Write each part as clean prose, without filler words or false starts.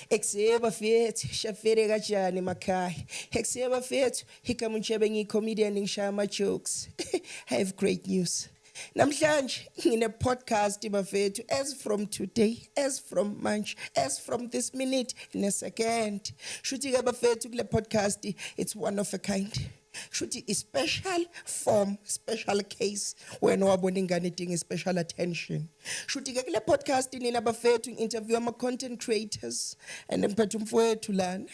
Ekuseba fethu shafere kanjani emakhaya. Ekuseba fethu igama Ntshebe ngicomedian ngishaya ama jokes. I have great news. Namhlanje ngine podcast bafethu as from today, as from manje, as from this minute in a second. Shuthi ke bafethu kule podcast it's one of a kind. Shuthi is special form, special case when wabona ingane idinga special attention. Shuthi ke kule podcast nina bafethu interview ama content creators and emphethu mfowethu lana.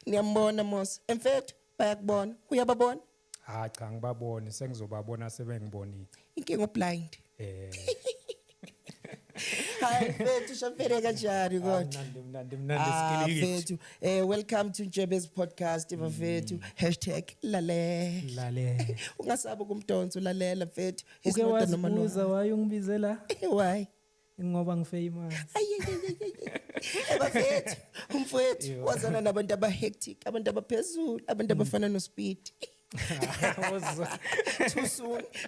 Niyambona mos. Emfethu bayakubona. Uyababona? Cha ngibabone sengizobabona sebengibonile. Inkinga blind. Hi Fethu shafere kanjani kodwa? Mnandi Fethu welcome to Ntsheb's podcast bafethu #lale. Ungasabi kumdonso lalela Fethu. Uke wazibuza why ungibizela? Why? Ngoba ngifamous. Bafethu umfowethu wazana nabantu abahectic, abantu abaphezulu, abantu abafana noSpeed.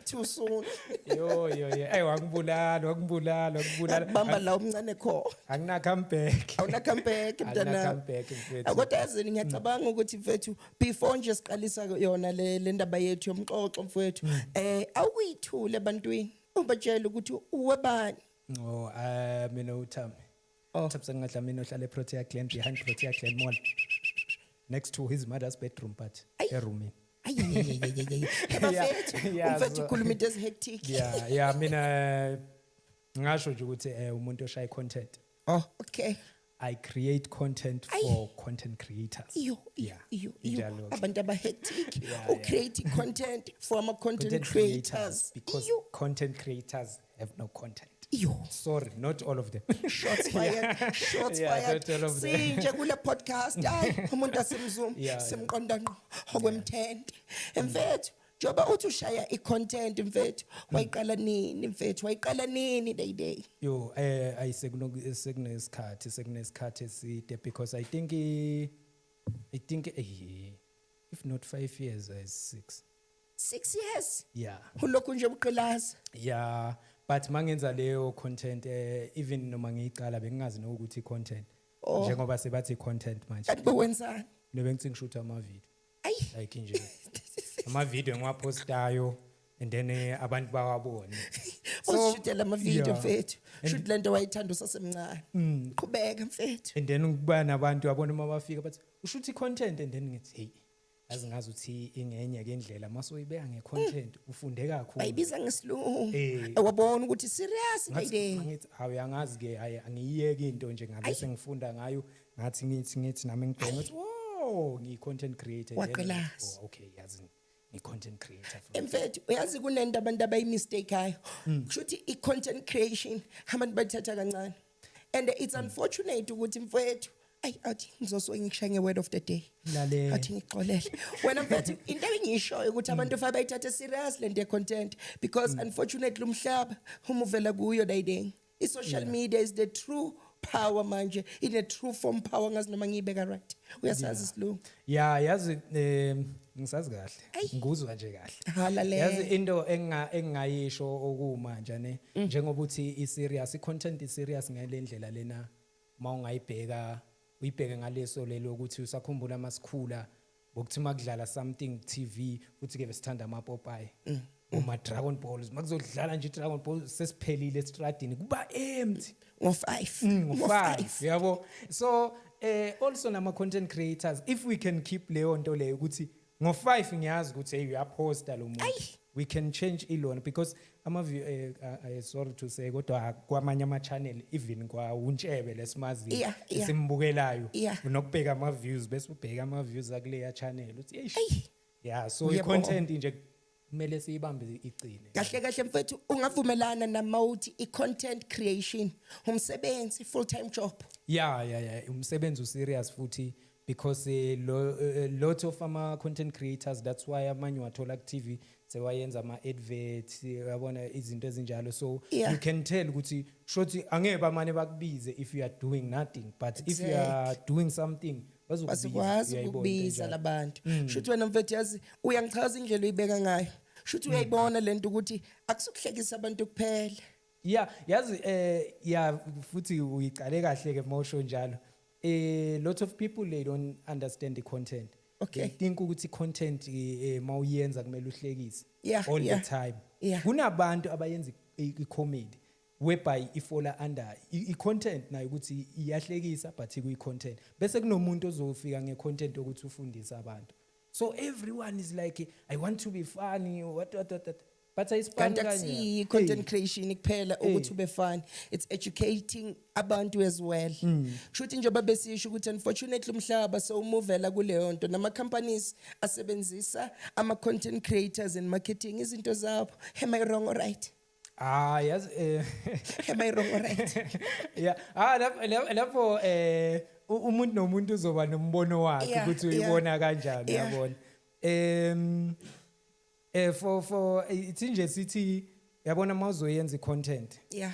Too soon. Yo. Hey wakubulala. Bamba la umncane kho. Angina comeback. Awuna comeback mntana. Mfethu. Kodwa yazi ngiyacabanga ukuthi mfethu before nje siqalisa yona le ndaba yethu yomxoxo mfethu awuyithule ebantwini ubatshela ukuthi uwebani. Mina uThami. Oh. Thabsengadla mina ohlala eProtea Glen behind Protea Glen Mall. Next to his mother's bedroom but rooming. Bafethu umfethu ukhuluma into ezihectic. Yeah mina ngasho nje ukuthi umuntu oshaya content. Oh okay. I create content for content creators. You Njalo. abantu abahectic create content for ama content creators because content creators have no content. Sorry, not all of them. Shots fired. Not all of them. Sinje kule podcast hayi umuntu asemzuma simqonda ngqo okwemthende. Mfethu njoba uthi ushaya icontent mfethu wayiqala nini day. Yo sekunesikhathi eside because I think if not 5 years is 6. 6 years? Yeah. Ulokhu nje uqilaza. Yeah. But mangenza leyo content even noma ngiyiqala bengingazi nokuthi content njengoba sebathi content manje kanti wenzani nebengithi ngishoot ama video like nje ama video ngiwapostayo and then abantu bawabone ushootela ama video mfethu shoot lento wayithanda usasemncane qhubeka mfethu and then kuba nabantu abona uma bafika bathi ushoot content and then ngithi hey azingazi uthi ingenye ke indlela masoyibeka ngecontent ufunde kakhulu ayibiza ngesilungu wabona ukuthi serious lady ngithi ayangazi ke angiyeke into nje ngabe sengifunda ngayo ngathi ngithi nami ngibheka ukuthi wow ngiyi-content creator okay yazi ngi-content creator mfethu uyazi kunento abantu abayi-mistake hayo kushuthi i-content creation abantu bathatha kancane and it's unfortunate ukuthi mfethu athi ngizosuke ngikushaya nge-word of the day athi ngixolele wena mfethu into engiyishoyo ukuthi abantu fa bayithathe serious lento ye-content because unfortunately umhlaba uma uvela kuyo dayideng i-social media is the true power manje ine true form power ngazi noma ngiyibeka right uyasazi isilungu yazi ngisazi kahle ngikuzwa nje kahle yazi into engingayisho okumanje ne njengoba uthi i-serious i-content i-serious ngale ndlela lena mawungayibheka uyibheke ngaleso lelo ukuthi usakhumbula masikhula bokuthi makudlala something TV futhi ke besithanda ama Popeye uma Dragon Balls makuzodlala nje Dragon Ball sesiphelile estradini kuba empty ngo5 yabo so also nama content creators if we can keep leyo nto leyo ukuthi ngo5 ngiyazi ukuthi hey uyaposta lo muntu we can change ilona because sorry to say kodwa kwamanye ama channel even kwa uNtshebe lesimazi simbukelayo unokubheka ama views bese ubheka ama views akuleya channel uthi hey so i content nje kumele siyibambe icile kahle mfethu ungavumelana namauthi i content creation umsebenzi full time job umsebenzi userious futhi because lot of ama content creators that's why amanye wathola ku TV sewayenza ama adverts uyabona izinto ezinjalo so you can tell ukuthi shothi angeke amane bakubize if you are doing nothing but if you are doing something bazokwazi ukubiza labantu shothi wena mfethu yazi uyangichaza indlela uyibeka ngayo shothi uyayibona lento ukuthi akusukuhlekisa abantu kuphela yazi futhi uyiqale kahle ke mosho njalo a lot of people they don't understand the content. Okay. They think ukuthi content mawuyenza kumele uhlekise Yeah, all yeah, the time. yeah. Kunabantu abayenza i-comedy whereby ifola under i-content nayo ukuthi iyahlekisa but kuyi-content. Bese kunomuntu ozofika nge-content ukuthi ufundise abantu. So everyone is like, I want to be funny, what. But Kanti akusiyi content creation kuphela ukuthi ube fun, it's educating abantu as well. Shuthi njengoba besisho ukuthi unfortunately umhlaba so umuvela kuleyo nto nama companies asebenzisa ama content creators and marketing izinto zabo. Am I wrong or right? Yes. Am I wrong or right? Yeah. Lapho umuntu nomuntu uzoba nombono wakhe Yeah, ukuthi yeah. uyibona kanjani Yeah. yabona. For ithinje sithi yabona mawuzoyenza i-content. Yeah.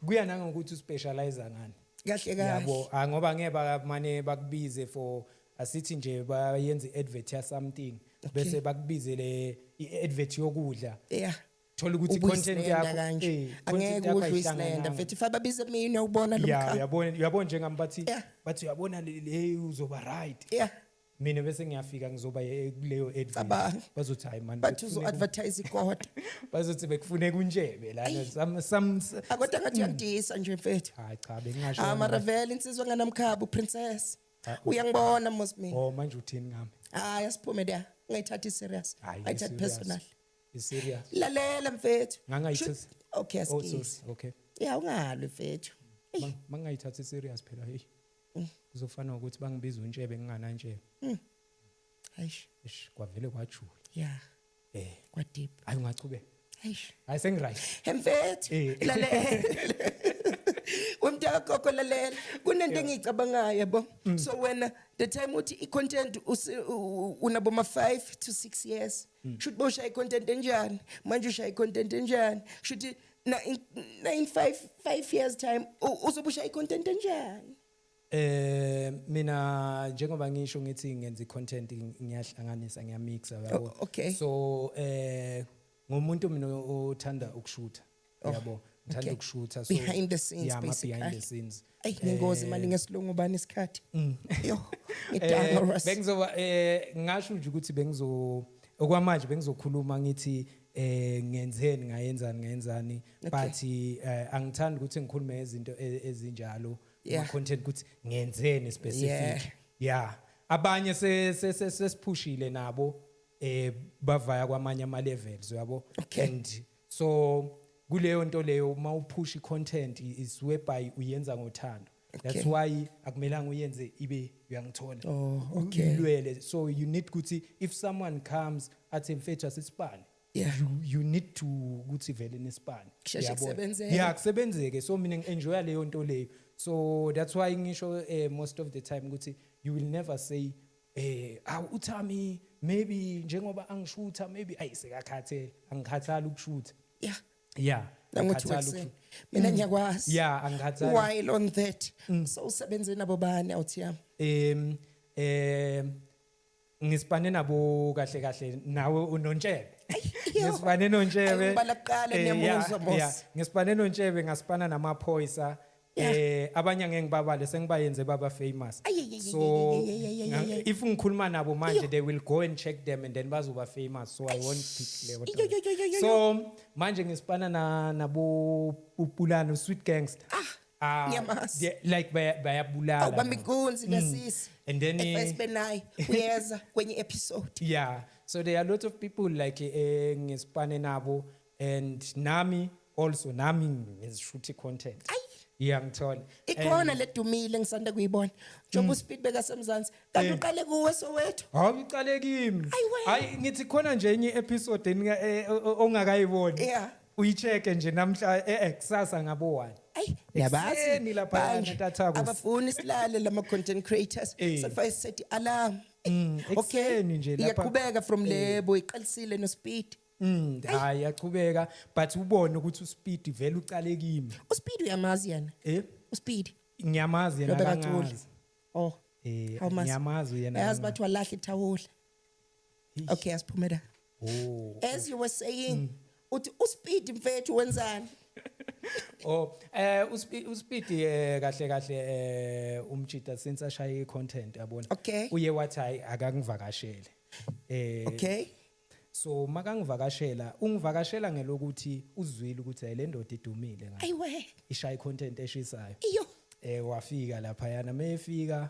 Kuya nangokuthi uspecialize ngani. Kahle Yabo, kahle. ngoba ngeke bamane bakubize for asithi nje bayenze advert ya something bese bakubize le advert yokudla. Yeah. Thola ukuthi content yakho angeke udle islanda mfethu fababize mina ubona lo yeah, mkhaya. yabona njengami bathi Yeah. bathi uyabona le uzoba right. Yeah. Mina bese ngiyafika ngizoba kuleyo advert. Cabanga. Bazothi hayi man. Bathi uzo advertise ikhoda. Bazothi bekufune kunjebe lana some Akodwa ngathi uyadisa nje mfethu. hayi cha bengasho. Mara vele insizwa nganamkhaba princess. Uyangibona mos mina. Oh manje uthini ngami? Asiphume la. Ngayithatha serious. Ngayithatha personal. Is serious. Lalela mfethu. Ngangayithatha. Okay, Oh askisi. sorry. Okay. Yeah, ungalwe mfethu. Mangayithatha serious phela hey. Kuzofana ukuthi bangibiza untshebe nginganantshebe. Hayish. Ish kwavele kwajula. Yeah. Kwa deep. Hayi ungachubeka. Hayish. Hayi sengiright. Mfethu. Lalela. Umntaka gogo lalela. Kunento engiyicabangayo yabo. So when the time uthi i-content unabo ma 5 to 6 years. Should bosha i-content enjani? Manje usha i-content enjani? Should na in 5 years time uzobusha i-content enjani? Mina njengoba ngisho ngithi ngenza i-content ngiyahlanganisa ngiyamixa yabo. Okay. So ngomuntu mina othanda ukushutha yabo. Ngithanda ukushutha so Behind the scenes, yeah, basically. behind the scenes. Ay ngingozi mali ngesilungu bani isikhathi. Yo. Ngidanga Ross. Bengizoba ngasho nje ukuthi okwamanje bengizokhuluma ngithi ngenzeni ngayenzani but angithandi ukuthi ngikhulume izinto ezinjalo Yeah. content ukuthi ngenzeni specific. Yeah. Yeah. Abanye sesiphushile nabo bavaya kwamanye ama levels yabo. Okay. And so kuleyo nto leyo mawuphush i-content is whereby uyenza ngothando. That's why akumelanga uyenze ibe uyangithola. Oh, okay. Ulwele. So you need ukuthi if someone comes athi mfethu asisipane. Yeah. You need to ukuthi vele nesipane. Kusheshe kusebenzeke. Yeah, kusebenzeke. So mina ngi-enjoy leyo nto leyo. So that's why ngisho most of the time ukuthi you will never say uthami maybe njengoba angishutha maybe ayisekakhate angikhathali ukushutha. Yeah. Yeah. Nangothi wase. Mina ngiyakwazi. Yeah, angikhathali. While on that. So usebenze nabo bani awuthi yami? Ngisipane nabo kahle nawe unontshebe. Ngisipane nontshebe. Ngibala kuqala nemuzwa boss. Yeah, ngisipane nontshebe ngasipana namaphoyisa. Abanye ngeke ngibabale sengibayenze baba famous. So if ngikhuluma nabo manje they will go and check them and then bazoba famous so I won't pick level. So manje ngisipana nabo Pulano Sweet Gangster. Like bayabulala. Awubamigunzi lesisi. And then FSB9 uyeza kwenye episode. Yeah. So there are a lot of people like ngisipane nabo and nami also nami ngishuthi content. Yeah, ngithola. Ikhona ledumile ngisanda kuyibona. Njoba uSpeed bekasemzansi. Kanti uqale kuwe Soweto. Hawu uqale kimi. Hayi ngithi khona nje enye episode ongakayiboni. Yeah. Uyicheke nje namhla kusasa ngabo 1. Ay, yabazi lapha natathaku. abafuni silale lama content creators. Safa set alarm. Okay. Nje lapha. Iyaqhubeka from lebo iqalisile no Speed. Hayi yaqhubeka but ubone ukuthi uSpeed vele uqale kimi. uSpeed uyamazi yana? uSpeed. Ngiyamazi yena kangazi. Oh. How much? Ngiyamazi yena. Yazi bathi walahla ithawula. Okay, asiphumela. Oh. As you were saying, uthi uSpeed mfethu wenzani? Oh, uSpeed kahle umjida since ashaye content yabona Okay. uye wathi hayi akangivakashele Okay. so makangivakashela ungivakashela ngelokuthi uzwile ukuthi ayile ndoda idumile ngayo Ayiwe. ishaye content eshisayo Iyo. wafika lapha yana mayefika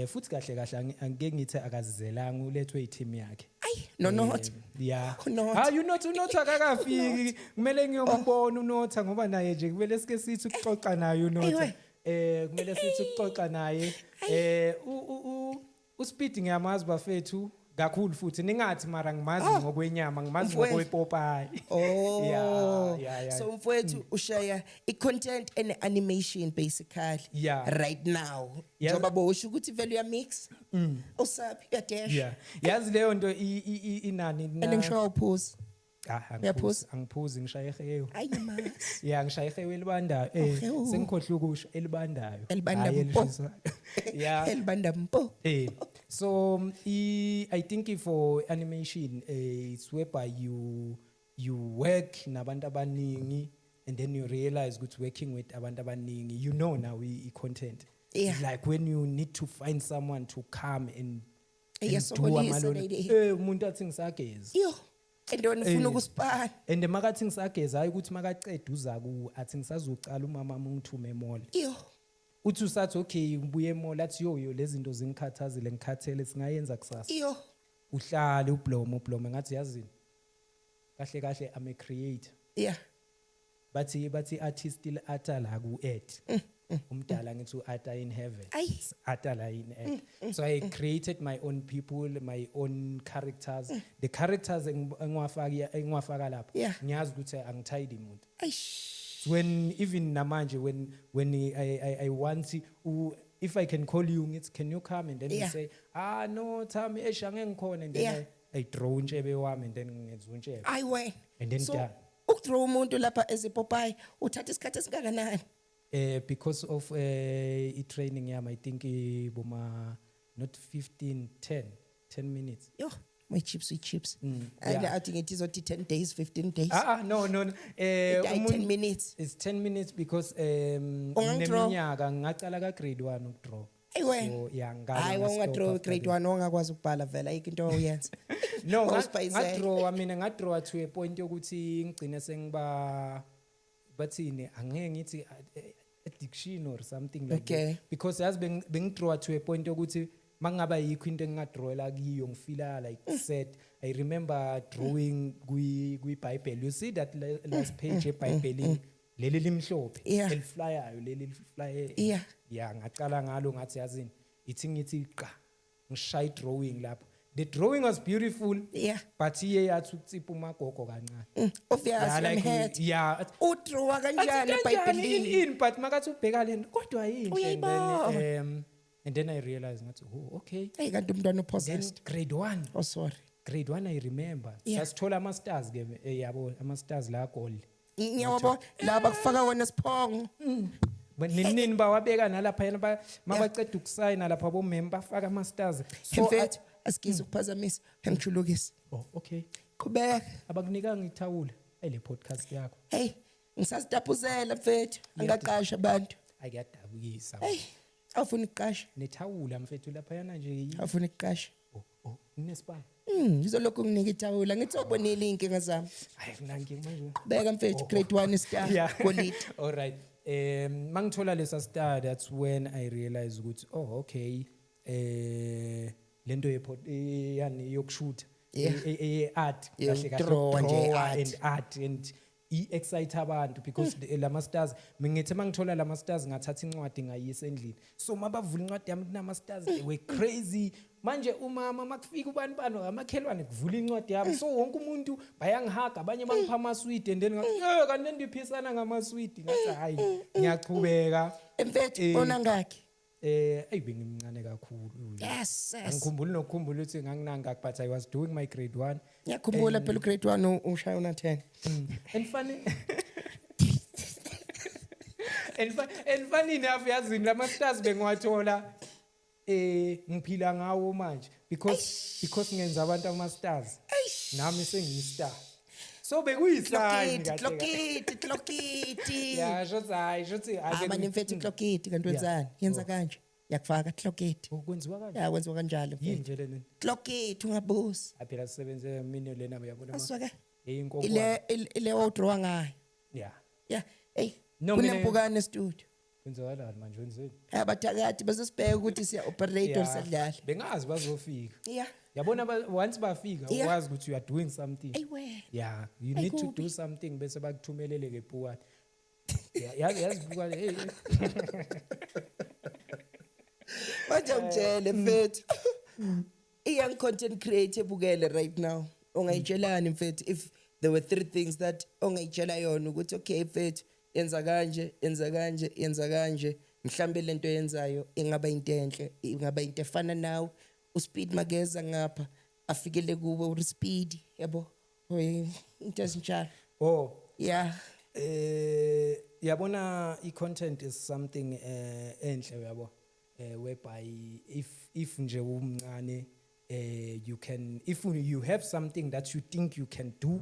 futhi kahle kahle angeke ngithi akazizelanga ulethwe i-team yakhe Not. yeah Not. unotha akakafiki kumele ngiyombona unotha ngoba naye nje kumele sike sithi ukuxoxa naye unotha kumele sithi ukuxoxa naye uSpeed ngiyamazi bafethu kakhulu futhi ningathi mara ngimazi ngokwenyama ngimazi ngokwepopayi yeah So mfowethu ushaya i-content and animation basically Yeah. right now Yes. njoba bosho ukuthi vele uyamix usapi uyadash yeah yazi leyo nto inani and ngisho pause Uyaphuza? angiphuzi ngishaye ehewu ayi mas yeah ngishaye ehewu elibandayo Ehewu. sengikhohle ukusho elibandayo Elibanda Hhayi mpo. elishisayo. Yeah elibanda mpo so I think for animation it's whereby you work nabantu abaningi and then you realize ukuthi working with abantu abaningi you know now i-content Yeah. like when you need to find someone to come and Iyasokolisa amalona. lady. Umuntu athi ngisageza yo endona ufuna ukusipana and makathi ngisageza hayi ukuthi makaqeda uza ku athi ngisazoqala umama ngithume emall yo uthi usathi okay ubuye emall athi yo lezi zinto zingikhathazile ngikhathele singayenza kusasa yo uhlale ublomo ngathi yazini kahle kahle I'm a creator yeah bathi artist ata la ku add umdala ngithi ata in heaven Ayi. ata la in add so I created my own people my own characters the characters engiwafaka lapha Yeah. ngiyazi ukuthi angithayidi umuntu aish when even namanje when I want if I can call you ngithi can you come and then you Yeah. say no Thami angeke ngikhona and then Yeah. I draw unjebe wami and then ngenza unjebe ayiwe And then so done. ukuthrow umuntu lapha ezipopayi uthatha isikhathi esingakanani because of i-training yami I think boma not 10 minutes yo my chips and yeah. I think it is 10 days 15 days no 10 minutes it's 10 minutes because Ungangidraw? neminyaka ngacala ka grade 1 ukudraw ayiwe so yeah hayi wangadraw grade 1 ongakwazi ukubhala vela ayikho into oyenza no Ngawusipayisela. ngadraw to a point yokuthi ngigcine sengiba bathini angeke ngithi addiction or something like Okay. that because yazi bengidraw to a point yokuthi mangaba yikho into engingadrawela kiyo ngifila like sad I remember drawing kwi-Bible you see that last page eBhayibhelini leli limhlophe Yeah. eliflyayo leli liflye Yeah. yeah ngaqala ngalo ngathi yazini ithi ngithi qa ngishaya drawing lapho the drawing was beautiful Yeah. but iye yathi ukutsipha umagogo kancane obviously I'm head yeah udraw kanjani eBhayibhelini in but makathi ubheka lento kodwa yinhle Uyayibona. and then I realized ngathi okay hey kanti umntwana then upossessed grade 1 oh sorry grade 1 I remember Yeah. sasithola ama stars ke yabo ama stars la gold ngiyabona laba kufaka wona siphongo nini bawabeka nalapha yana mabaceda ukusayina lapha bomem bafaka ama stars mfethu asikize ukuphazamisa ngijulukise oh okay qhubeka abakunikanga ithawula ele podcast yakho hey ngisazidabuzela mfethu angaqasha abantu ayakadabukisa hey awufuna ukuqasha nethawula mfethu lapha yana nje awufuna ukuqasha nginesibani ngizolokhu nginika ithawula ngithi ubonile inkinga zami hayi nangi manje beka mfethu grade 1 star golide all right mangithola lesa star that's when I realized ukuthi okay lento yani yokushoot art kahle draw nje art. and art and excite abantu because lama stars mingithi mangithola lama stars ngathatha incwadi ngayisa endlini so mabavula incwadi yami kunama stars they were crazy manje umama makufika ubani bano amakhelwane kuvula incwadi yami so wonke umuntu bayangihaga abanye bangipha amasweet and then ngathi kanti ndiphisana ngamasweet ngathi hayi ngiyaqhubeka mfethu bona ngakhi ayibengimncane kakhulu yes angikhumbuli nokukhumbula ukuthi nganginanga but I was doing my grade 1 ngiyakhumbula phela grade 1 ushaya una 10 and funny enough yazini lama stars bengiwathola ngiphila ngawo manje because ngenza abantu ama stars nami sengiyi-star so bekuyisign Tlokiti yeah shothi abanye mfethu tlokiti kanti wenzani yenza kanje yakufaka clock it Ukwenziwa kanje. ya kwenziwa kanjalo Yini nje lena? clock it ungabuzi Aphela sisebenze mini lena uyabona ma. aswake Inkoko. ile odraw ngayo Yeah. yeah hey No, mina- kunempukane studio Kwenzakalani manje wenzeni? abathakathi basesibheka ukuthi siya operate osadlala Bengazi bazofika. yeah Yabona once bafika Yeah. ukwazi ukuthi you are doing something. ayiwe Yeah, you need to kubi. do something bese bakuthumelele ke Phukathi. Yeah, yazi Phukathi hey. manje ngitshele mfethu young content creator ebukele right now ongayitshelani mfethu if there were 3 things that ongayitshela yona ukuthi okay mfethu yenza kanje mhlambe lento yenzayo ingaba into enhle ingaba into efana nawe uSpeed Mageza ngapha afikele kuwe uSpeed yabo into ezinjalo Oh, yeah yabona i-content is something enhle yabo whereby if nje umncane you can if you have something that you think you can do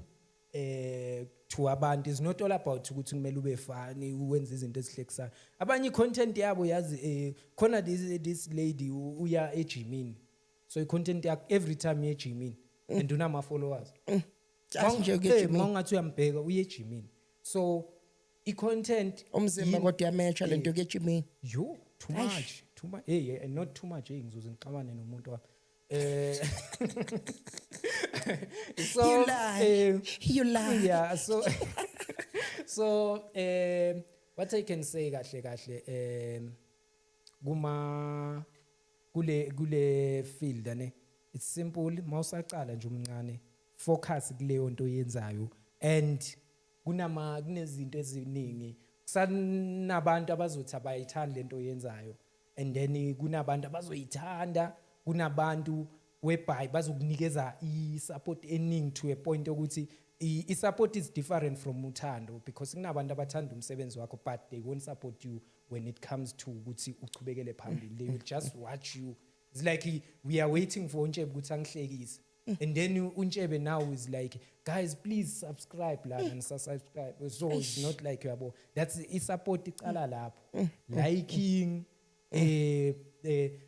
to abantu is not all about ukuthi kumele ube fani uwenze izinto ezihlekisayo abanye content yabo yazi khona this lady uya ejimini so i-content yakhe every time uya ejimini and unama followers just nje ukejimini mangathi uyambheka uye ejimini so i-content umzimba kodwa yamecha lento ukejimini yo too much hey not too much ngizoze ngixabane nomuntu wami so you lie yeah so what I can say kahle kule field ane it's simple mawusaqala nje umncane focus kuleyo nto yenzayo and kunezinto eziningi kusanabantu abazothi abayithanda lento yenzayo and then kunabantu abazoyithanda kunabantu whereby bazokunikeza i-support eningi to a point ukuthi i-support is different from uthando because kunabantu abathanda umsebenzi wakho but they won't support you when it comes to ukuthi uchubekele phambili they will just watch you it's like we are waiting for uNtshebe ukuthi angihlekise and then uNtshebe now is like guys please subscribe lana and subscribe so it's not like yabo that's i-support icala lapho liking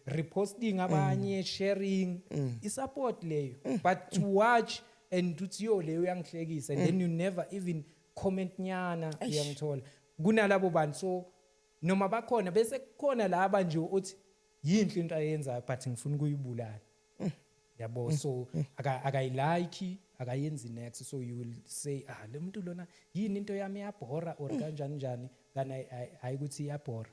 reposting abanye sharing i-support leyo but to watch and uthi yo leyo uyangihlekisa and then you never even comment nyana uyangithola kunalabo bantu so noma bakhona bese kukhona laba nje uthi yinhle into ayenzayo but ngifuna ukuyibulala yabo so akayilike akayenzi next so you will say le muntu lona yini into yami yabhora or kanjani njani kana hayi ukuthi iyabhora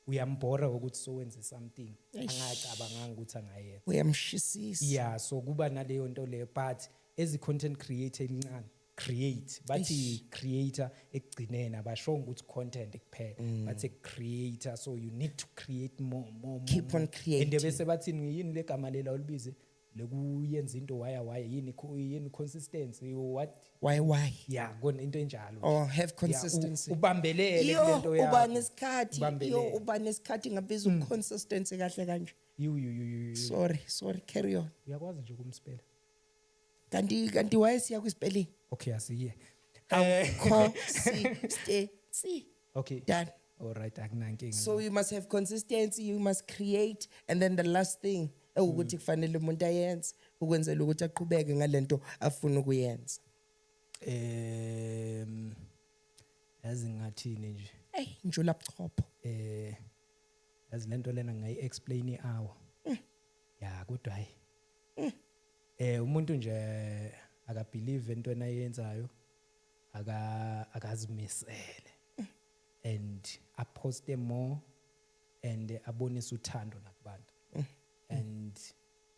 uyambhora ukuthi so wenze something angacabanga ukuthi angayenza uyamshisisa yeah so kuba naleyo nto leyo but as a content creator incane create bathi creator ekugcinena abashonga ukuthi content kuphela bathi creator so you need to create more keep on creating and bese bathini yini legama lela olibize lokuyenza into why yini consistency what why yeah kona into enjalo or have consistency ubambelele lento yakho uba nesikhathi uba nesikhathi ngabiza consistency kahle kanje you sorry carry on uyakwazi nje ukumspela kanti why siya kwispelling okay asiye consistency okay done all right akunankinga so you must have consistency you must create and then the last thing ukuthi kufanele umuntu ayenze ukwenzela ukuthi aqhubeke ngalento afuna ukuyenza yazi ngathini nje njula buchopho yazi lento lena ngayi-explain i-hour ya kodwa hayi umuntu nje akabelieve entweni ayenzayo akazimisele and aposte more and abonise uthando nakubantu and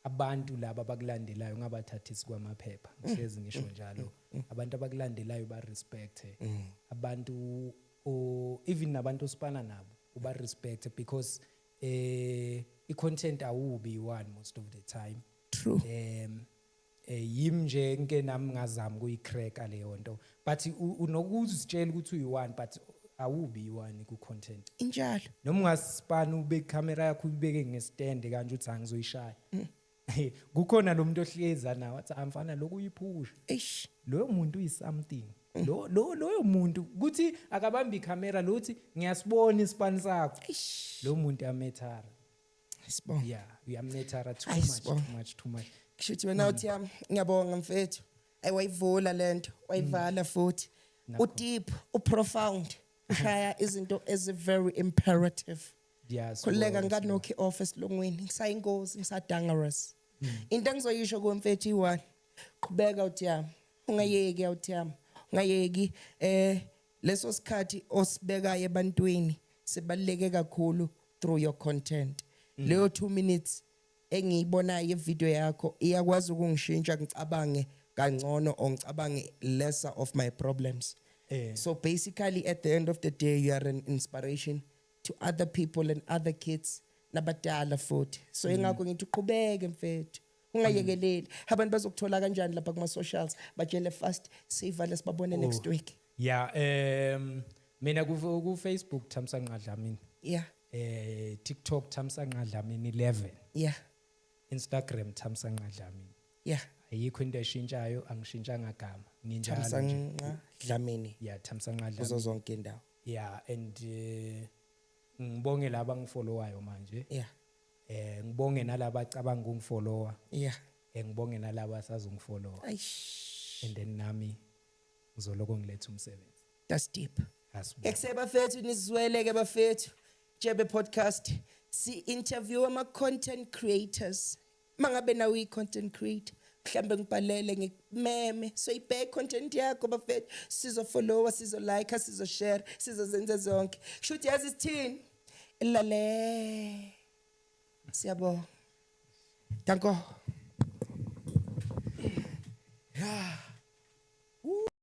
abantu laba abakulandelayo ngabathathisi kwamaphepha ngihlezi ngisho njalo abantu abakulandelayo ba respect abantu even nabantu osipana nabo uba respect because i-content awubi one most of the time true yimi nje nke nami ngazama kuyicracka leyo nto but unokuzitshela ukuthi uyi-one but awubi yi-one ku-content injalo noma ungasipana ubeke camera yakho uyibeke ngestand kanje uthi angizoyishaya kukhona lo muntu ohleza nawe athi amfana lokhu uyiphusha eish loyo muntu uyi something Lo muntu kuthi akabamba ikamera lothi ngiyasibona isipani sakho lo muntu amethara Sibonga. yeah uyamethara too Ayisibona. much Kushuthi wena uthi yami ngiyabonga mfethu. Ayiwayivula lento, wayivala futhi. Udeep, uprofound. Ushaya izinto as very imperative. yes Khuleka nganokhi office longweni. Ngisayingozi, ngisadangerous. Into engizoyisho kumfethu iwani. Qhubeka uthi yami. Ungayeki uthi yami. Ungayeki leso sikhathi osibeka ebantwini sibaleke kakhulu through your content. Leyo 2 minutes engiyibonayo ivideo yakho iyakwazi ukungishintsha ngicabange kangcono or ngicabange lesser of my problems. So basically at the end of the day you are an inspiration to other people and other kids nabadala futhi. So ingakho ngithi uqhubeke mfethu. Ungayekeleli. Abantu bazokuthola kanjani lapha kuma socials batshele fast sivale sibabone next week. yeah mina ku Facebook Thamsanqa Dlamini Yeah. TikTok Thamsanqa Dlamini 11 Yeah. Instagram Thamsanqa Dlamini Yeah. ayikho into eshintshayo angishintshanga gama nginjalo nje Thamsanqa Dlamini yeah Thamsanqa kuzo Dlamini zonke indawo. yeah and ngibonge laba ngifollowayo manje Yeah. ngibonge nalaba acabanga ungifollowa Yeah. ngibonge nalaba sazungifollowa Aish. and then nami ngizoloko ngiletha umsebenzi That's deep. asibona Ekseba bafethu nizweleke bafethu. Jebe podcast si interview ama content creators. Mangabe nawe I content creator mhlambe ngibhalele ngimeme so ibhek content yakho bafethu sizo follower sizo like sizo share sizo zenza zonke. Shoot yazi sithini? Ilale. Siyabonga. Danko. Yeah.